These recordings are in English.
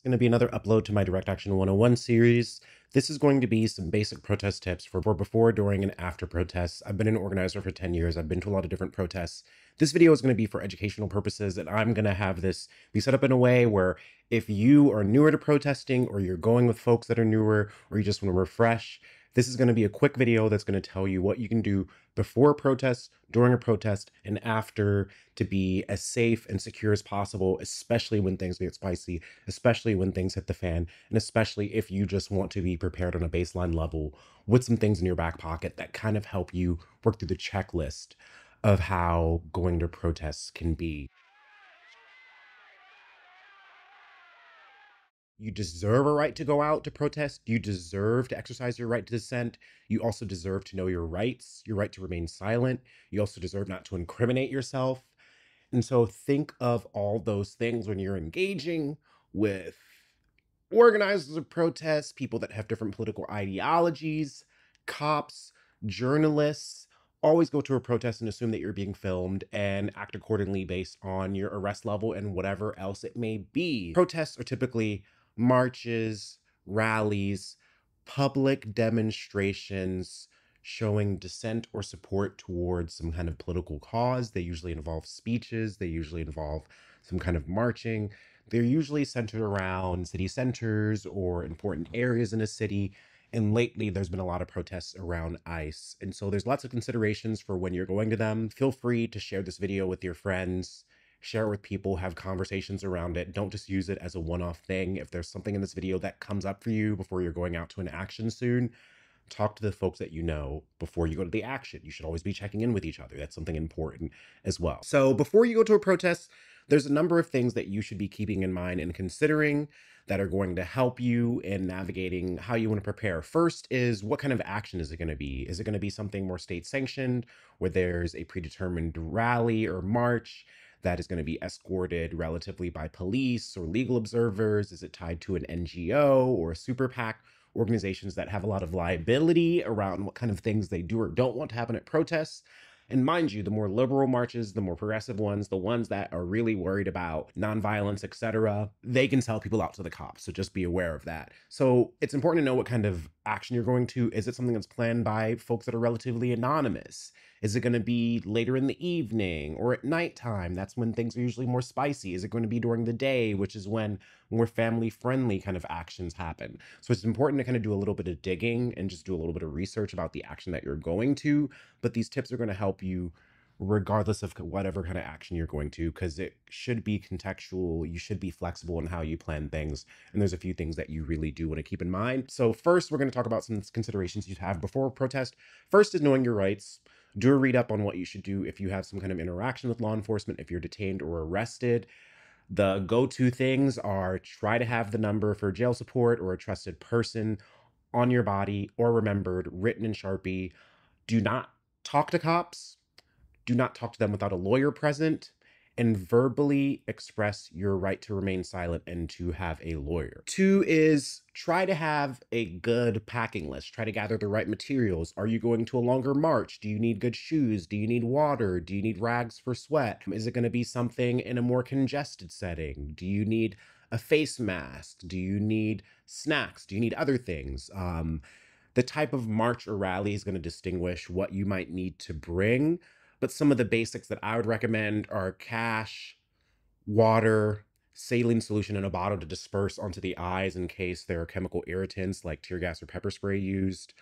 going to be another upload to my Direct Action 101 series. This is going to be some basic protest tips for before, during, and after protests. I've been an organizer for 10 years. I've been to a lot of different protests. This video is going to be for educational purposes, and I'm going to have this be set up in a way where if you are newer to protesting, or you're going with folks that are newer, or you just want to refresh, this is going to be a quick video that's going to tell you what you can do before a protest, during a protest, and after to be as safe and secure as possible, especially when things get spicy, especially when things hit the fan, and especially if you just want to be prepared on a baseline level with some things in your back pocket that kind of help you work through the checklist of how going to protests can be. You deserve a right to go out to protest. You deserve to exercise your right to dissent. You also deserve to know your rights, your right to remain silent. You also deserve not to incriminate yourself. And so think of all those things when you're engaging with organizers of protests, people that have different political ideologies, cops, journalists. Always go to a protest and assume that you're being filmed and act accordingly based on your arrest level and whatever else it may be. Protests are typically marches, rallies, public demonstrations showing dissent or support towards some kind of political cause. They usually involve speeches, they usually involve some kind of marching. They're usually centered around city centers or important areas in a city. And lately, there's been a lot of protests around ICE. And so there's lots of considerations for when you're going to them. Feel free to share this video with your friends, share it with people, have conversations around it. Don't just use it as a one-off thing. If there's something in this video that comes up for you before you're going out to an action soon, talk to the folks that you know before you go to the action. You should always be checking in with each other. That's something important as well. So before you go to a protest, there's a number of things that you should be keeping in mind and considering that are going to help you in navigating how you want to prepare. First is, what kind of action is it going to be? Is it going to be something more state sanctioned, where there's a predetermined rally or march that is going to be escorted relatively by police or legal observers? Is it tied to an NGO or a super PAC? Organizations that have a lot of liability around what kind of things they do or don't want to happen at protests. And mind you, the more liberal marches, the more progressive ones, the ones that are really worried about nonviolence, etc., they can sell people out to the cops. So just be aware of that. So it's important to know what kind of action you're going to. Is it something that's planned by folks that are relatively anonymous? Is it going to be later in the evening or at nighttime? That's when things are usually more spicy. Is it going to be during the day, which is when more family-friendly kind of actions happen? So it's important to kind of do a little bit of digging and just do a little bit of research about the action that you're going to. But these tips are going to help you regardless of whatever kind of action you're going to, because it should be contextual. You should be flexible in how you plan things. And there's a few things that you really do want to keep in mind. So first, we're going to talk about some considerations you'd have before a protest. First is knowing your rights. Do a read up on what you should do if you have some kind of interaction with law enforcement, if you're detained or arrested. The go-to things are try to have the number for jail support or a trusted person on your body or remembered, written in Sharpie. Do not talk to cops. Do not talk to them without a lawyer present, and verbally express your right to remain silent and to have a lawyer. 2 is try to have a good packing list. Try to gather the right materials. Are you going to a longer march? Do you need good shoes? Do you need water? Do you need rags for sweat? Is it going to be something in a more congested setting? Do you need a face mask? Do you need snacks? Do you need other things? The type of march or rally is going to distinguish what you might need to bring. But some of the basics that I would recommend are cash, water, saline solution in a bottle to disperse onto the eyes in case there are chemical irritants like tear gas or pepper spray used,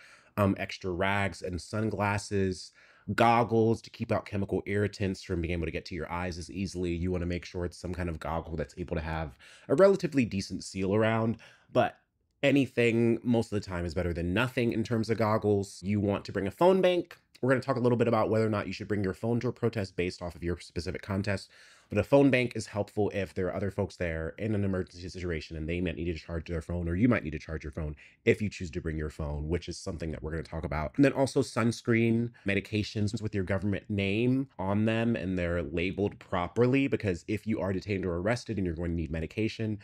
extra rags and sunglasses, goggles to keep out chemical irritants from being able to get to your eyes as easily. You want to make sure it's some kind of goggle that's able to have a relatively decent seal around, but anything most of the time is better than nothing in terms of goggles. You want to bring a phone bank. We're going to talk a little bit about whether or not you should bring your phone to a protest based off of your specific contest. But a phone bank is helpful if there are other folks there in an emergency situation and they might need to charge their phone, or you might need to charge your phone if you choose to bring your phone, which is something that we're going to talk about. And then also sunscreen, medications with your government name on them and they're labeled properly, because if you are detained or arrested and you're going to need medication,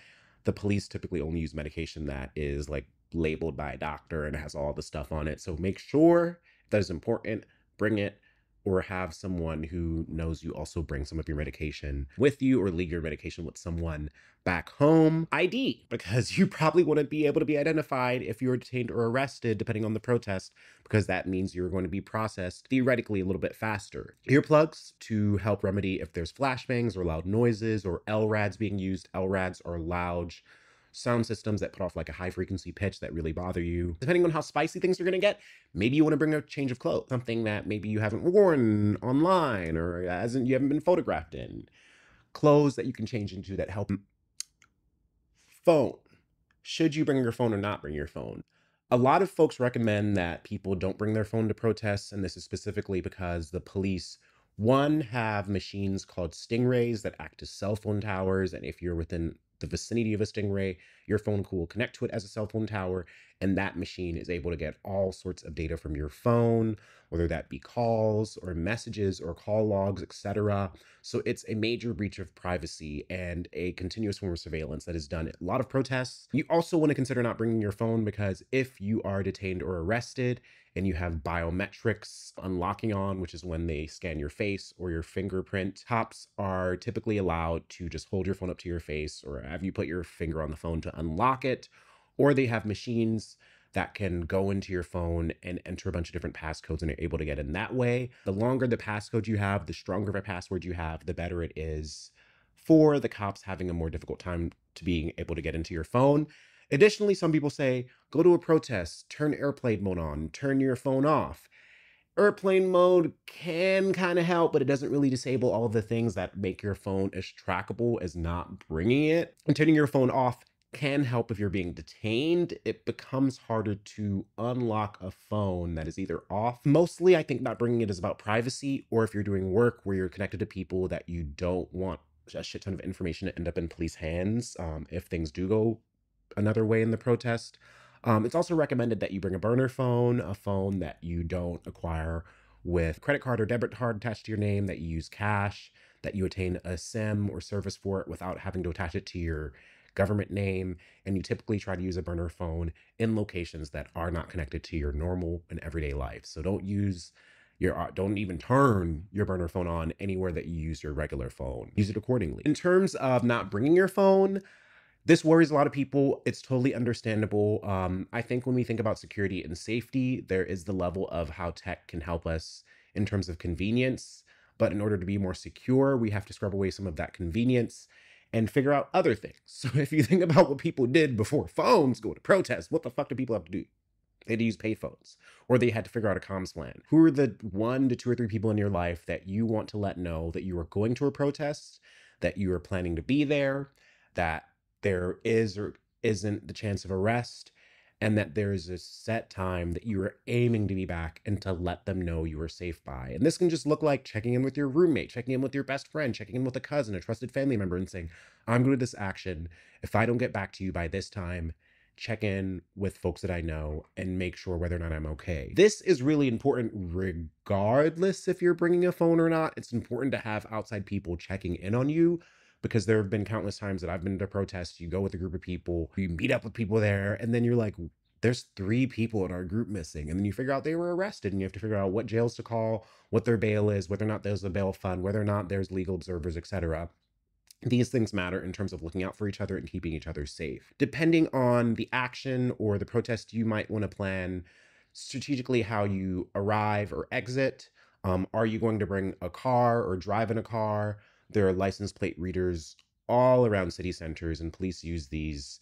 the police typically only use medication that is like labeled by a doctor and has all the stuff on it. So make sure that is important. Bring it. or have someone who knows you also bring some of your medication with you, or leave your medication with someone back home. ID, because you probably wouldn't be able to be identified if you were detained or arrested, depending on the protest, because that means you're going to be processed theoretically a little bit faster. Earplugs to help remedy if there's flashbangs or loud noises, or LRADs being used. LRADs are loud sound systems that put off like a high frequency pitch that really bother you. Depending on how spicy things are going to get, maybe you want to bring a change of clothes, something that maybe you haven't worn online or you haven't been photographed in. Clothes that you can change into that help. Phone. Should you bring your phone or not bring your phone? A lot of folks recommend that people don't bring their phone to protests, and this is specifically because the police, one, have machines called stingrays that act as cell phone towers, and if you're within the vicinity of a stingray, your phone will connect to it as a cell phone tower, and that machine is able to get all sorts of data from your phone, whether that be calls or messages or call logs, etc. So it's a major breach of privacy and a continuous form of surveillance that is done at a lot of protests. You also want to consider not bringing your phone, because if you are detained or arrested and you have biometrics unlocking on, which is when they scan your face or your fingerprint, cops are typically allowed to just hold your phone up to your face or have you put your finger on the phone to unlock it, or they have machines that can go into your phone and enter a bunch of different passcodes, and you're able to get in that way. The longer the passcode you have, the stronger of a password you have, the better it is for the cops having a more difficult time to being able to get into your phone. Additionally, some people say, go to a protest, turn airplane mode on, turn your phone off. Airplane mode can kind of help, but it doesn't really disable all of the things that make your phone as trackable as not bringing it. And turning your phone off can help if you're being detained. It becomes harder to unlock a phone that is either off. Mostly, I think not bringing it is about privacy, or if you're doing work where you're connected to people that you don't want a shit ton of information to end up in police hands if things do go another way in the protest. It's also recommended that you bring a burner phone, a phone that you don't acquire with credit card or debit card attached to your name, that you use cash, that you attain a SIM or service for it without having to attach it to your government name, and you typically try to use a burner phone in locations that are not connected to your normal and everyday life. So don't even turn your burner phone on anywhere that you use your regular phone. Use it accordingly. In terms of not bringing your phone, this worries a lot of people. It's totally understandable. I think when we think about security and safety, there is the level of how tech can help us in terms of convenience. But in order to be more secure, we have to scrub away some of that convenience and figure out other things. So if you think about what people did before phones go to protest, what the fuck do people have to do? They had to use payphones, or they had to figure out a comms plan. Who are the 1 to 2 or 3 people in your life that you want to let know that you are going to a protest, that you are planning to be there, that there is or isn't the chance of arrest, and that there is a set time that you are aiming to be back, and to let them know you are safe by. And this can just look like checking in with your roommate, checking in with your best friend, checking in with a cousin, a trusted family member, and saying, I'm going to do this action. If I don't get back to you by this time, check in with folks that I know and make sure whether or not I'm okay. This is really important regardless if you're bringing a phone or not. It's important to have outside people checking in on you, because there have been countless times that I've been to protests. You go with a group of people, you meet up with people there, and then you're like, there's 3 people in our group missing. And then you figure out they were arrested, and you have to figure out what jails to call, what their bail is, whether or not there's a bail fund, whether or not there's legal observers, etc. These things matter in terms of looking out for each other and keeping each other safe. Depending on the action or the protest, you might want to plan strategically how you arrive or exit. Are you going to bring a car or drive in a car? There are license plate readers all around city centers, and police use these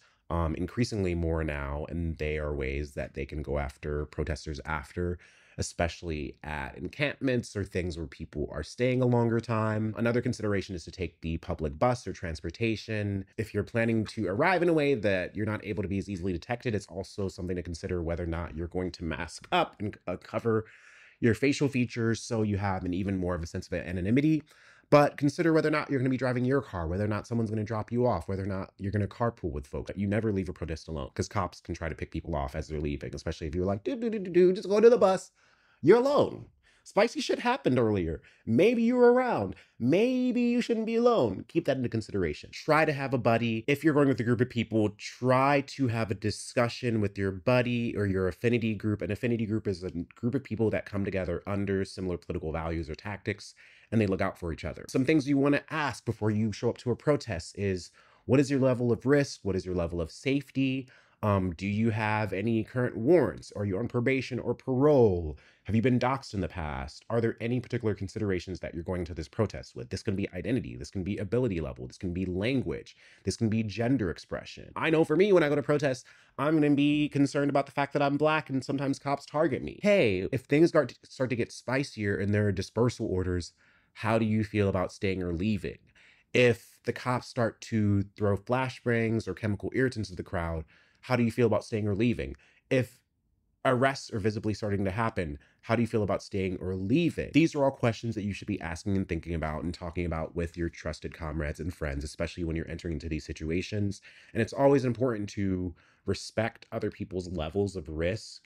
increasingly more now, and they are ways that they can go after protesters after, especially at encampments or things where people are staying a longer time. Another consideration is to take the public bus or transportation. If you're planning to arrive in a way that you're not able to be as easily detected, it's also something to consider whether or not you're going to mask up and cover your facial features so you have an even more of a sense of anonymity. But consider whether or not you're going to be driving your car, whether or not someone's going to drop you off, whether or not you're going to carpool with folks. You never leave a protest alone, because cops can try to pick people off as they're leaving, especially if you're like, just go to the bus. You're alone. Spicy shit happened earlier. Maybe you were around. Maybe you shouldn't be alone. Keep that into consideration. Try to have a buddy. If you're going with a group of people, try to have a discussion with your buddy or your affinity group. An affinity group is a group of people that come together under similar political values or tactics, and they look out for each other. Some things you want to ask before you show up to a protest is, what is your level of risk? What is your level of safety? Do you have any current warrants? Are you on probation or parole? Have you been doxxed in the past? Are there any particular considerations that you're going to this protest with? This can be identity. This can be ability level. This can be language. This can be gender expression. I know for me, when I go to protests, I'm going to be concerned about the fact that I'm Black and sometimes cops target me. Hey, if things start to get spicier and there are dispersal orders, how do you feel about staying or leaving? If the cops start to throw flashbangs or chemical irritants at the crowd, how do you feel about staying or leaving? If arrests are visibly starting to happen, how do you feel about staying or leaving? These are all questions that you should be asking and thinking about and talking about with your trusted comrades and friends, especially when you're entering into these situations. And it's always important to respect other people's levels of risk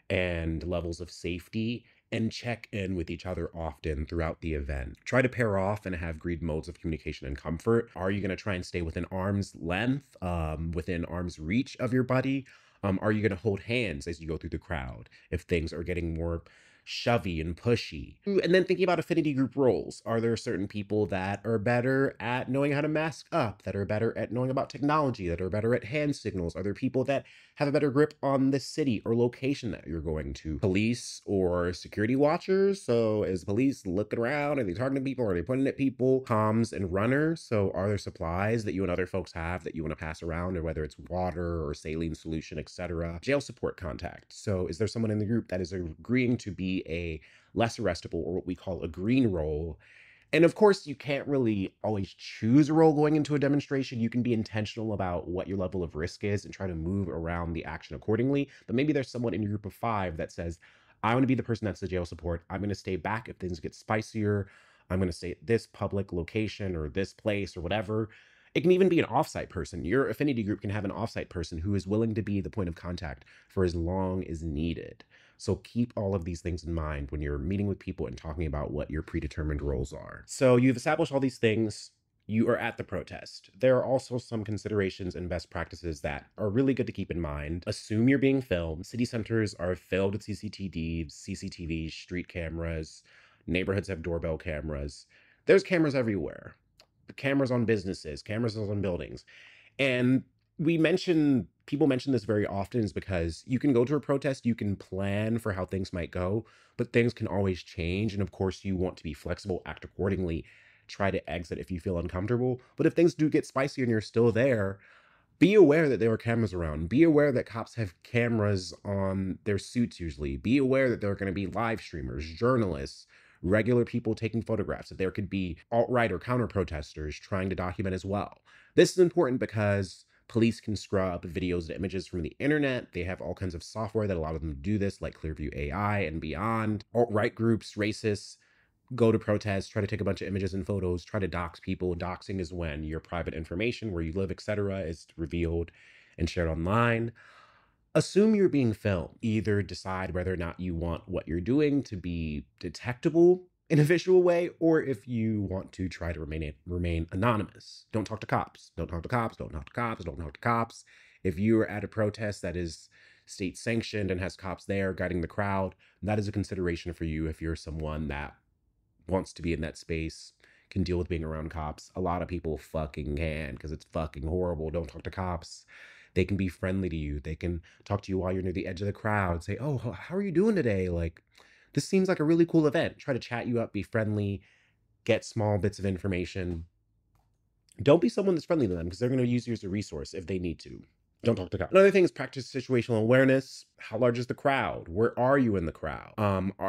and levels of safety and check in with each other often throughout the event. Try to pair off and have agreed modes of communication and comfort. Are you going to try and stay within arm's length, within arm's reach of your buddy? Are you going to hold hands as you go through the crowd if things are getting more shovey and pushy? And then thinking about affinity group roles. Are there certain people that are better at knowing how to mask up, that are better at knowing about technology, that are better at hand signals? Are there people that have a better grip on the city or location that you're going to? Police or security watchers? So is police looking around? Are they targeting people? Are they pointing at people? Comms and runners. So are there supplies that you and other folks have that you want to pass around, or whether it's water or saline solution, etc.? Jail support contact. So is there someone in the group that is agreeing to be a less arrestable, or what we call a green role? And of course, you can't really always choose a role going into a demonstration. You can be intentional about what your level of risk is and try to move around the action accordingly. But maybe there's someone in your group of 5 that says, I want to be the person that's the jail support. I'm going to stay back if things get spicier. I'm going to stay at this public location or this place or whatever. It can even be an offsite person. Your affinity group can have an offsite person who is willing to be the point of contact for as long as needed. So keep all of these things in mind when you're meeting with people and talking about what your predetermined roles are. So you've established all these things. You are at the protest. There are also some considerations and best practices that are really good to keep in mind. Assume you're being filmed. City centers are filled with CCTVs, street cameras. Neighborhoods have doorbell cameras. There's cameras everywhere. Cameras on businesses, cameras on buildings. And people mention this very often, is because you can go to a protest, you can plan for how things might go, but things can always change. And of course, you want to be flexible, act accordingly, try to exit if you feel uncomfortable. But if things do get spicy and you're still there, be aware that there are cameras around. Be aware that cops have cameras on their suits usually. Be aware that there are going to be live streamers, journalists, regular people taking photographs, that there could be alt-right or counter protesters trying to document as well. This is important because police can scrub videos and images from the internet. They have all kinds of software that allow them to do this, like Clearview AI and beyond. Alt-right groups, racists, go to protests, try to take a bunch of images and photos, try to dox people. Doxing is when your private information, where you live, etc., is revealed and shared online. Assume you're being filmed. Either decide whether or not you want what you're doing to be detectable in a visual way, or if you want to try to remain anonymous. Don't talk to cops. Don't talk to cops. Don't talk to cops. Don't talk to cops. If you are at a protest that is state sanctioned and has cops there guiding the crowd, that is a consideration for you if you're someone that wants to be in that space, can deal with being around cops. A lot of people fucking can, because it's fucking horrible. Don't talk to cops. They can be friendly to you. They can talk to you while you're near the edge of the crowd. Say, oh, how are you doing today? Like, this seems like a really cool event. Try to chat you up, be friendly, get small bits of information. Don't be someone that's friendly to them, because they're going to use you as a resource if they need to. Don't talk to cops. Another thing is practice situational awareness. How large is the crowd? Where are you in the crowd?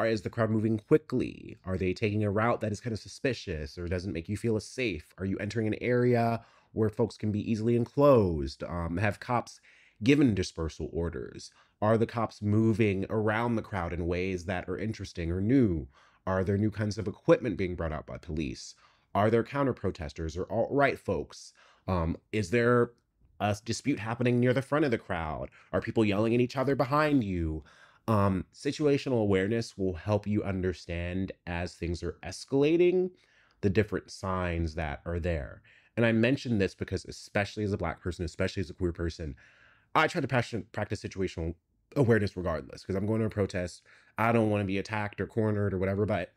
Is the crowd moving quickly? Are they taking a route that is kind of suspicious or doesn't make you feel as safe? Are you entering an area where folks can be easily enclosed? Have cops given dispersal orders? Are the cops moving around the crowd in ways that are interesting or new? Are there new kinds of equipment being brought out by police? Are there counter protesters or alt-right folks? Is there a dispute happening near the front of the crowd? Are people yelling at each other behind you? Situational awareness will help you understand as things are escalating the different signs that are there. And I mention this because, especially as a Black person, especially as a queer person, I try to practice situational awareness regardless, because I'm going to a protest. I don't want to be attacked or cornered or whatever by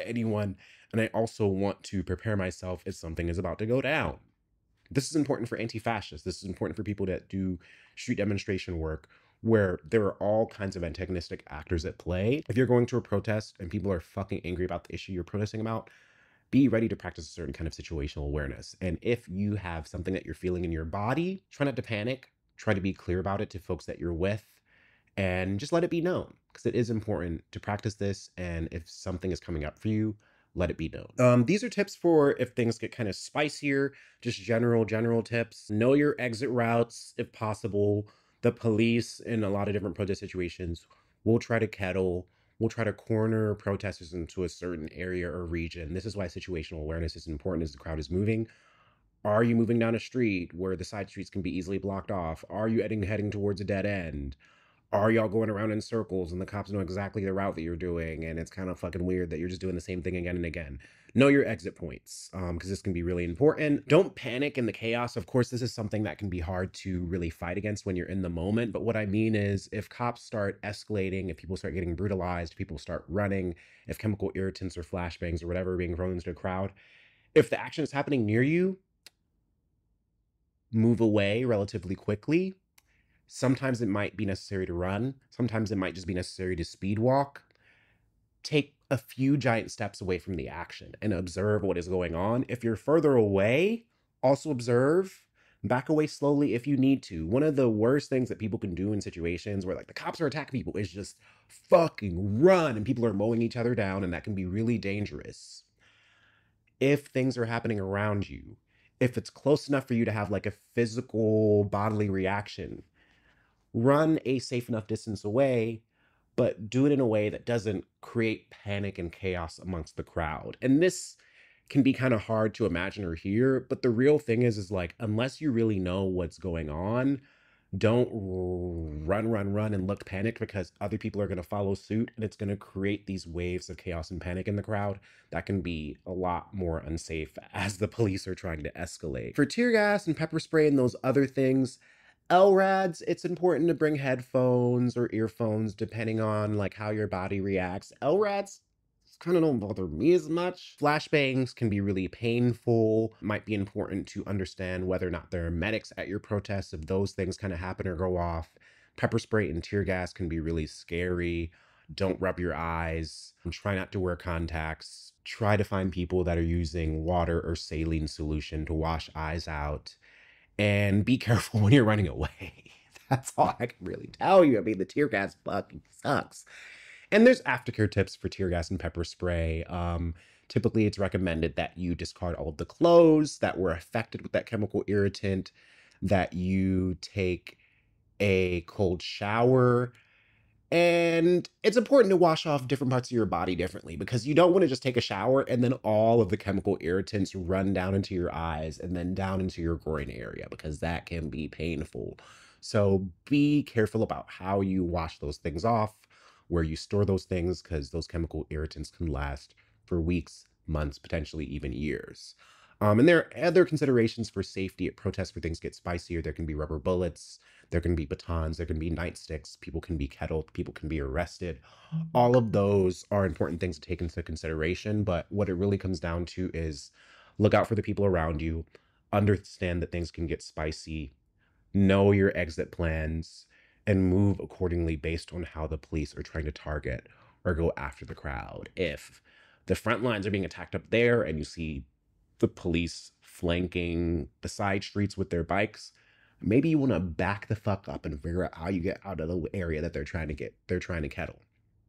anyone. And I also want to prepare myself if something is about to go down. This is important for anti-fascists. This is important for people that do street demonstration work, where there are all kinds of antagonistic actors at play. If you're going to a protest and people are fucking angry about the issue you're protesting about, be ready to practice a certain kind of situational awareness. And if you have something that you're feeling in your body, try not to panic. Try to be clear about it to folks that you're with, and just let it be known, because it is important to practice this. And if something is coming up for you, let it be known. These are tips for if things get kind of spicier, just general tips. Know your exit routes if possible. The police in a lot of different protest situations will try to kettle, will try to corner protesters into a certain area or region. This is why situational awareness is important as the crowd is moving. Are you moving down a street where the side streets can be easily blocked off? Are you heading towards a dead end? Are y'all going around in circles and the cops know exactly the route that you're doing, and it's kind of fucking weird that you're just doing the same thing again and again? Know your exit points, because this can be really important. Don't panic in the chaos. Of course, this is something that can be hard to really fight against when you're in the moment. But what I mean is, if cops start escalating, if people start getting brutalized, people start running, if chemical irritants or flashbangs or whatever are being thrown into the crowd, if the action is happening near you, move away relatively quickly. Sometimes it might be necessary to run. Sometimes it might just be necessary to speed walk. Take a few giant steps away from the action and observe what is going on. If you're further away, also observe. Back away slowly if you need to. One of the worst things that people can do in situations where like the cops are attacking people is just fucking run, and people are mowing each other down, and that can be really dangerous. If things are happening around you, if it's close enough for you to have like a physical bodily reaction, run a safe enough distance away, but do it in a way that doesn't create panic and chaos amongst the crowd. And this can be kind of hard to imagine or hear, but the real thing is like, unless you really know what's going on, don't run and look panicked, because other people are going to follow suit, and it's going to create these waves of chaos and panic in the crowd that can be a lot more unsafe as the police are trying to escalate. For tear gas and pepper spray and those other things, LRADs, it's important to bring headphones or earphones depending on like how your body reacts. LRADs kind of don't bother me as much. Flashbangs can be really painful. Might be important to understand whether or not there are medics at your protests if those things kind of happen or go off. Pepper spray and tear gas can be really scary. Don't rub your eyes. Try not to wear contacts. Try to find people that are using water or saline solution to wash eyes out. And be careful when you're running away. That's all I can really tell you. I mean, the tear gas fucking sucks. And there's aftercare tips for tear gas and pepper spray. Typically, it's recommended that you discard all of the clothes that were affected with that chemical irritant, that you take a cold shower, and it's important to wash off different parts of your body differently, because you don't want to just take a shower and then all of the chemical irritants run down into your eyes and then down into your groin area, because that can be painful. So be careful about how you wash those things off, where you store those things, because those chemical irritants can last for weeks, months, potentially even years. And there are other considerations for safety at protests where things get spicier. There can be rubber bullets, there can be batons, there can be nightsticks, people can be kettled, people can be arrested. All of those are important things to take into consideration, but what it really comes down to is look out for the people around you, understand that things can get spicy, know your exit plans, and move accordingly based on how the police are trying to target or go after the crowd. If the front lines are being attacked up there and you see the police flanking the side streets with their bikes, maybe you want to back the fuck up and figure out how you get out of the area that they're trying to kettle.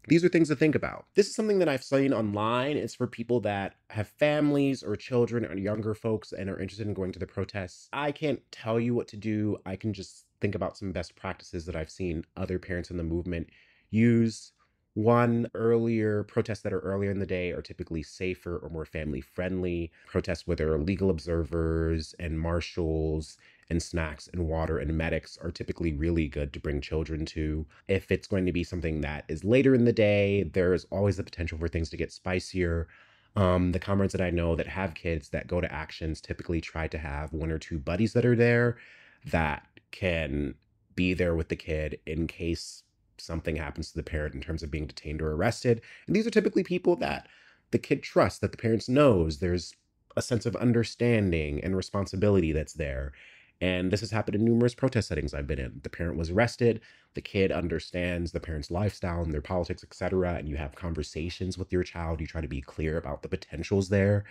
These are things to think about. This is something that I've seen online. It's for people that have families or children or younger folks and are interested in going to the protests. I can't tell you what to do. I can just think about some best practices that I've seen other parents in the movement use. One, earlier protests that are earlier in the day are typically safer or more family friendly. Protests where there are legal observers and marshals and snacks and water and medics are typically really good to bring children to. If it's going to be something that is later in the day, there's always the potential for things to get spicier. The comrades that I know that have kids that go to actions typically try to have one or two buddies that are there that can be there with the kid in case something happens to the parent in terms of being detained or arrested. And these are typically people that the kid trusts, that the parents knows. There's a sense of understanding and responsibility that's there. And this has happened in numerous protest settings I've been in. The parent was arrested, the kid understands the parent's lifestyle and their politics, etc. And you have conversations with your child. You try to be clear about the potentials there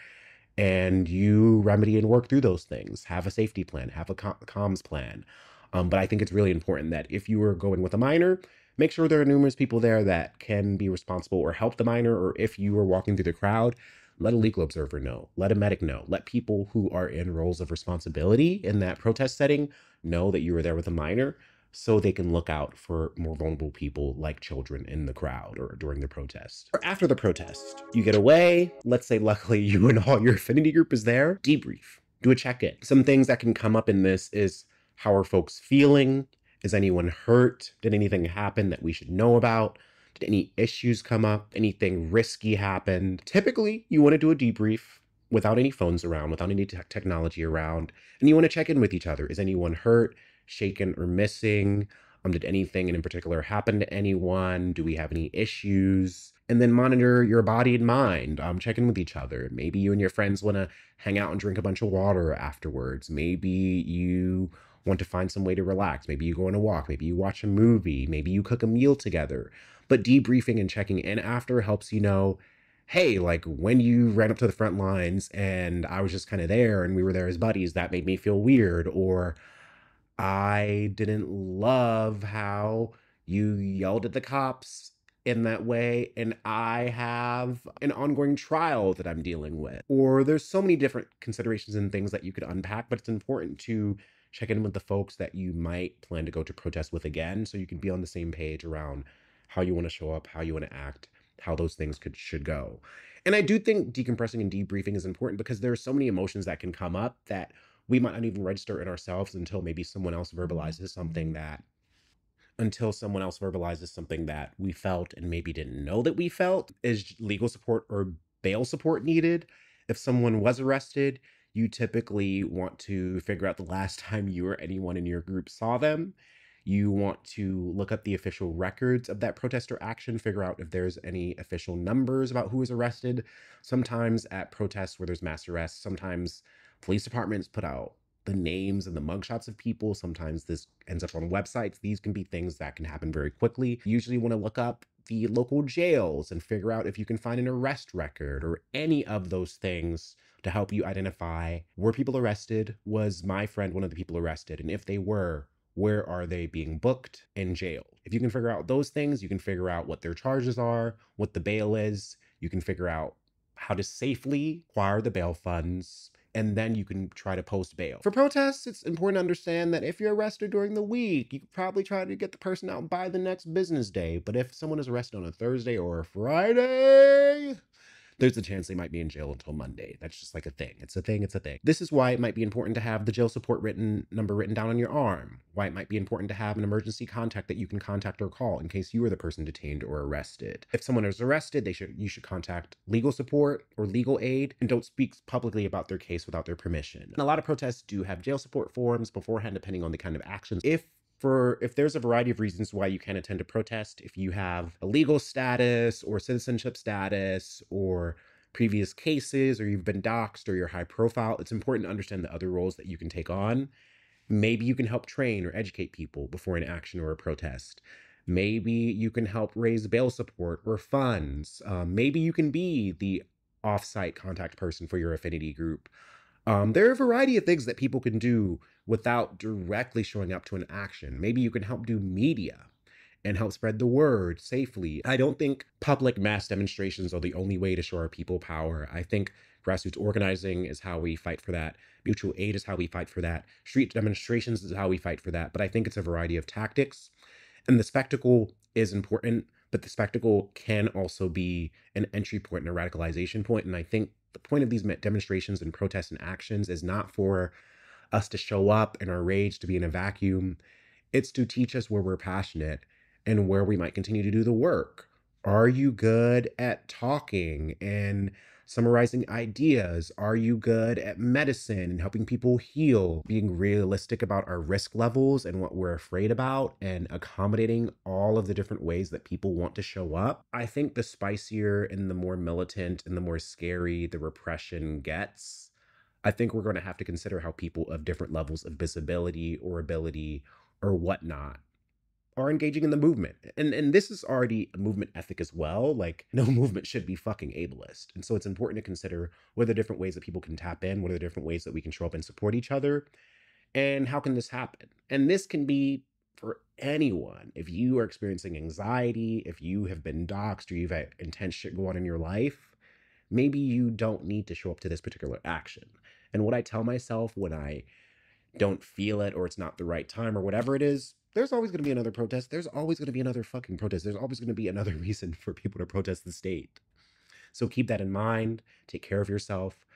and you remedy and work through those things. Have a safety plan, have a comms plan. But I think it's really important that if you are going with a minor, make sure there are numerous people there that can be responsible or help the minor. Or if you are walking through the crowd, let a legal observer know, let a medic know, let people who are in roles of responsibility in that protest setting know that you were there with a minor so they can look out for more vulnerable people like children in the crowd or during the protest. Or after the protest, you get away. Let's say luckily you and all your affinity group is there. Debrief. Do a check-in. Some things that can come up in this is, how are folks feeling? Is anyone hurt? Did anything happen that we should know about? Did any issues come up? Anything risky happen? Typically, you want to do a debrief without any phones around, without any technology around, and you want to check in with each other. Is anyone hurt, shaken, or missing? Did anything in particular happen to anyone? Do we have any issues? And then monitor your body and mind. Check in with each other. Maybe you and your friends want to hang out and drink a bunch of water afterwards. Maybe you want to find some way to relax. Maybe you go on a walk. Maybe you watch a movie. Maybe you cook a meal together. But debriefing and checking in after helps you know, hey, like when you ran up to the front lines and I was just kind of there and we were there as buddies, that made me feel weird. Or I didn't love how you yelled at the cops in that way, and I have an ongoing trial that I'm dealing with. Or there's so many different considerations and things that you could unpack, but it's important to check in with the folks that you might plan to go to protest with again so you can be on the same page around how you want to show up, how you want to act, how those things should go. And I do think decompressing and debriefing is important because there are so many emotions that can come up that we might not even register in ourselves until maybe someone else verbalizes something that we felt and maybe didn't know that we felt. Is legal support or bail support needed? If someone was arrested, you typically want to figure out the last time you or anyone in your group saw them. You want to look up the official records of that protest or action, figure out if there's any official numbers about who was arrested. Sometimes at protests where there's mass arrests, sometimes police departments put out the names and the mugshots of people. Sometimes this ends up on websites. These can be things that can happen very quickly. You usually want to look up the local jails and figure out if you can find an arrest record or any of those things to help you identify, were people arrested? Was my friend one of the people arrested? And if they were, where are they being booked and jailed? If you can figure out those things, you can figure out what their charges are, what the bail is. You can figure out how to safely acquire the bail funds, and then you can try to post bail. For protests, it's important to understand that if you're arrested during the week, you could probably try to get the person out by the next business day. But if someone is arrested on a Thursday or a Friday, there's a chance they might be in jail until Monday. That's just like a thing. It's a thing. It's a thing. This is why it might be important to have the jail support number written down on your arm. Why it might be important to have an emergency contact that you can contact or call in case you are the person detained or arrested. If someone is arrested, you should contact legal support or legal aid and don't speak publicly about their case without their permission. And a lot of protests do have jail support forums beforehand, depending on the kind of actions. If there's a variety of reasons why you can attend a protest, if you have a legal status or citizenship status or previous cases, or you've been doxxed or you're high profile, it's important to understand the other roles that you can take on. Maybe you can help train or educate people before an action or a protest. Maybe you can help raise bail support or funds. Maybe you can be the offsite contact person for your affinity group. There are a variety of things that people can do without directly showing up to an action. Maybe you can help do media and help spread the word safely. I don't think public mass demonstrations are the only way to show our people power. I think grassroots organizing is how we fight for that. Mutual aid is how we fight for that. Street demonstrations is how we fight for that. But I think it's a variety of tactics. And the spectacle is important, but the spectacle can also be an entry point and a radicalization point. And I think the point of these demonstrations and protests and actions is not for us to show up in our rage to be in a vacuum. It's to teach us where we're passionate and where we might continue to do the work. Are you good at talking and summarizing ideas? Are you good at medicine and helping people heal? Being realistic about our risk levels and what we're afraid about and accommodating all of the different ways that people want to show up. I think the spicier and the more militant and the more scary the repression gets, I think we're going to have to consider how people of different levels of visibility or ability or whatnot are engaging in the movement. And this is already a movement ethic as well. Like, no movement should be fucking ableist. And so it's important to consider what are the different ways that people can tap in, what are the different ways that we can show up and support each other, and how can this happen? And this can be for anyone. If you are experiencing anxiety, if you have been doxxed or you've had intense shit go on in your life, maybe you don't need to show up to this particular action. And what I tell myself when I don't feel it or it's not the right time or whatever it is, there's always going to be another protest. There's always going to be another fucking protest. There's always going to be another reason for people to protest the state. So keep that in mind. Take care of yourself.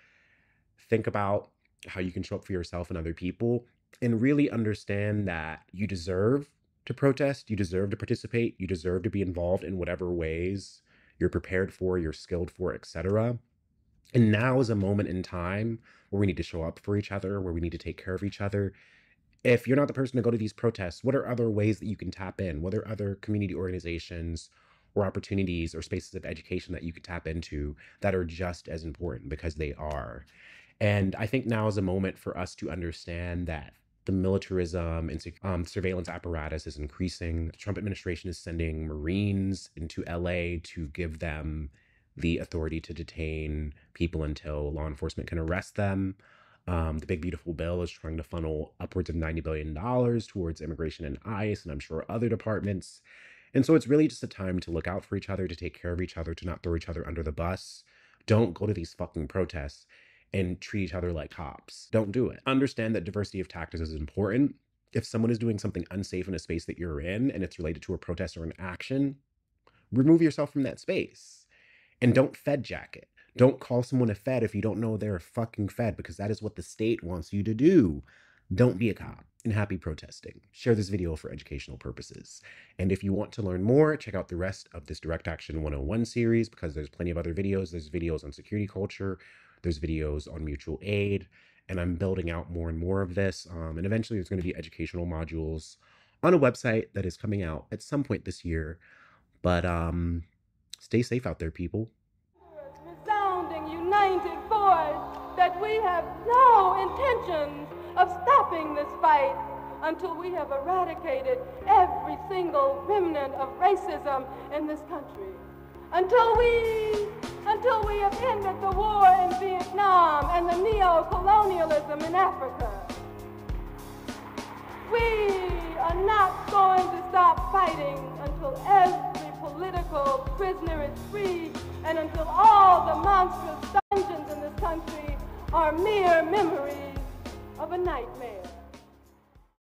Think about how you can show up for yourself and other people, and really understand that you deserve to protest. You deserve to participate. You deserve to be involved in whatever ways you're prepared for, you're skilled for, etc. And now is a moment in time where we need to show up for each other, where we need to take care of each other. If you're not the person to go to these protests, what are other ways that you can tap in? What are other community organizations or opportunities or spaces of education that you could tap into that are just as important, because they are? And I think now is a moment for us to understand that the militarism and surveillance apparatus is increasing. The Trump administration is sending Marines into LA to give them the authority to detain people until law enforcement can arrest them. The Big Beautiful Bill is trying to funnel upwards of $90 billion towards immigration and ICE, and I'm sure other departments. And so it's really just a time to look out for each other, to take care of each other, to not throw each other under the bus. Don't go to these fucking protests and treat each other like cops. Don't do it. Understand that diversity of tactics is important. If someone is doing something unsafe in a space that you're in and it's related to a protest or an action, remove yourself from that space. And don't fed jacket. Don't call someone a fed if you don't know they're a fucking fed, because that is what the state wants you to do. Don't be a cop. And happy protesting. Share this video for educational purposes. And if you want to learn more, check out the rest of this Direct Action 101 series, because there's plenty of other videos. There's videos on security culture. There's videos on mutual aid. And I'm building out more and more of this. And eventually there's going to be educational modules on a website that is coming out at some point this year. But stay safe out there, people. Resounding, united voice that we have no intentions of stopping this fight until we have eradicated every single remnant of racism in this country. Until we have ended the war in Vietnam and the neo-colonialism in Africa. We are not going to stop fighting until every political prisoner is free and until all the monstrous dungeons in this country are mere memories of a nightmare.